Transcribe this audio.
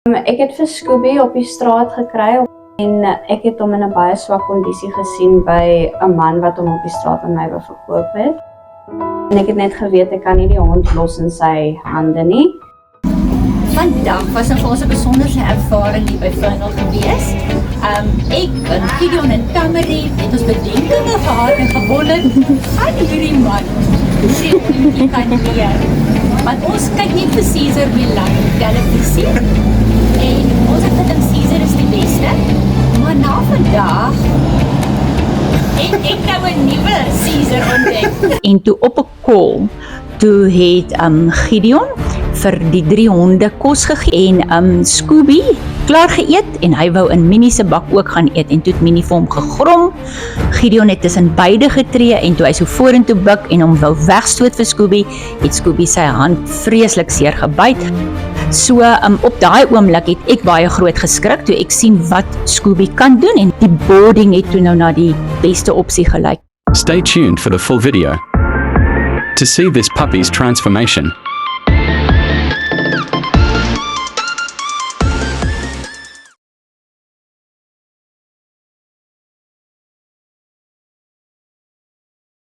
Ek het vir Scooby op die straat gekry en ek het hom in 'n baie swak kondisie gesien by 'n man wat hom op die straat aan my wou verkoop het. En ek het net geweet ek kan nie die hond los in sy hande nie. Vandag was vir ons 'n besonderse ervaring hier by Final gewees. Ek, Gideon en Tamarie het ons bedenkings gehad en gewonder aan hierdie man sê hoe kan leer. Want ons kyk nie vir Caesar Milan televisie en ons het gedink Caesar is die beste, maar na vandag ek nou 'n nuwe Caesar ontdek. En toe op 'n call, toe het Gideon vir die 3 honde kos gegee en Scooby klaar geëet en hy wou in Minnie se bak ook gaan eet en toe het Minnie vir hom gegrom. Gideon het tussen beide getree en toe hy so vorentoe buk en hom wou wegstoot vir Scooby, het Scooby sy hand vreeslik seer gebyt. So op daai oomblik het ek baie groot geskrik toe ek sien wat Scooby kan doen en die boarding het toe nou na die beste opsie gelyk. Stay tuned for the full video to see this puppy's transformation.